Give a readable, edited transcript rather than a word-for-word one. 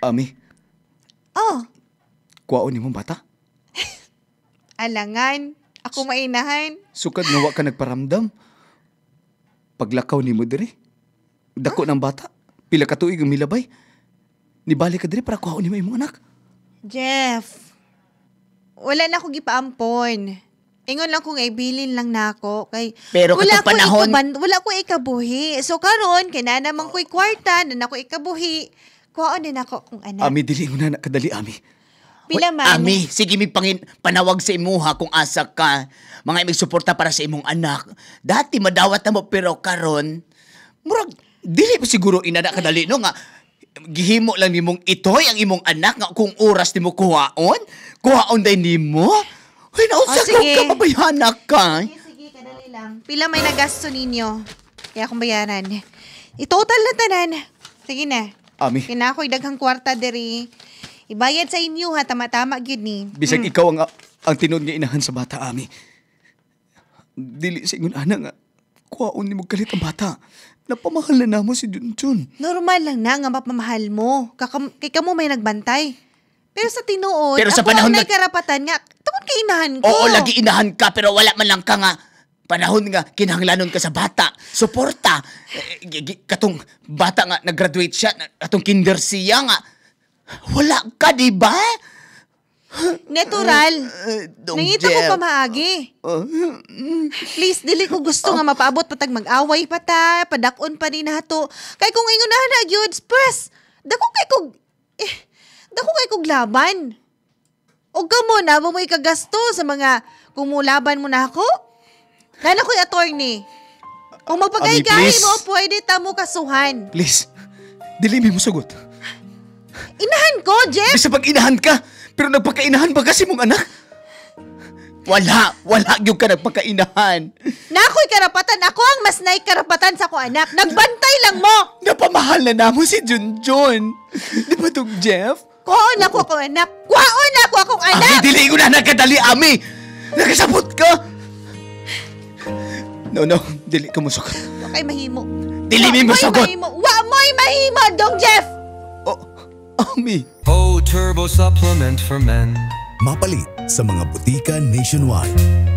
Ami, Oh, kuwaon ni mong bata. alangan. Ako mainahan. Sukad nga wa ka nagparamdam. Paglakaw ni mo diri. Dako ng bata. Pila ka tuig ang milabay. Nibalik ka diri para kuhaon ni mo imong anak. Jeff, wala na ako gipaampon. Ingon lang kung ibilin lang na ako. Kay, Pero katong panahon... wala ko ikabuhi. So karon kaya na naman ko'y kwarta, na ako ikabuhi. Kuhaon din ako kung anak. Ami, dili mo na kadali, Ami. Pila man. Ami, sige mi panawag sa imuha kung asa ka. Mga imig suporta para sa imong anak. Dati madawat na mo pero karon murag dili pa siguro inana kadali no nga gihimo lang nimong itoy ang imong anak nga kung oras nimo kuhaon day nimo. Hoy nausa ka mabayana ka. Sige, kadali lang. Pila may nagasto ninyo. Kaya akong bayaran. I-total na tanan. Sige na. Ami. Kinakoy daghang kwarta diri. Ibayad sa inyo ha, tama-tama gyud ni. Bisag ikaw ang tinud nga inahan sa bata, Ami. Dili sa ingon ana nga kuhaon ni mo galit ang bata. Napamahal na namo si Junjun. Normal lang na nga mapamahal mo. Kay kamo may nagbantay. Pero sa tinuod, Pero sa ako panahon ang karapatan nga. Tungod kay inahan ko. Oo, lagi inahan ka pero wala man lang ka nga panahon nga kinahanglanon ka sa bata. Suporta. Katong bata nga nag-graduate siya, katong kinder siya nga. Wala ka, di ba? Natural. Nangita ko Jeff. pa maagi. Please, dili ko gusto nga mapaabot patag mag-away pa ta, padakon pa ni nato. Kay kung ingon na gyud, press. Dako kay kog laban. Og kamo na mo ikagasto sa mga kumulaban mo na ako. Nana ko'y attorney. Kung magpagay-gahi mo, pwede ta mo kasuhan. Please, dili mo sugot. Inahan ko, Jeff! Bisa pag inahan ka, pero nagpakainahan ba kasi mong anak? Wala yung ka nagpakainahan. Na ako'y karapatan, ako ang mas naik karapatan sa ko anak. Nagbantay lang mo! Napamahal na namo si Junjun. Di ba itong Jeff? Kuhaon ako akong anak! Kuhaon ako akong anak! Ami, dili ko na nagkadali, Ami! Nakasabot ka! No, dili ka musugot. Wakay mahimo. Dili mo sagot! Wa mo'y mahimo, Dong Jeff! Ami. Turbo supplement for men. Mapalit sa mga butika nationwide.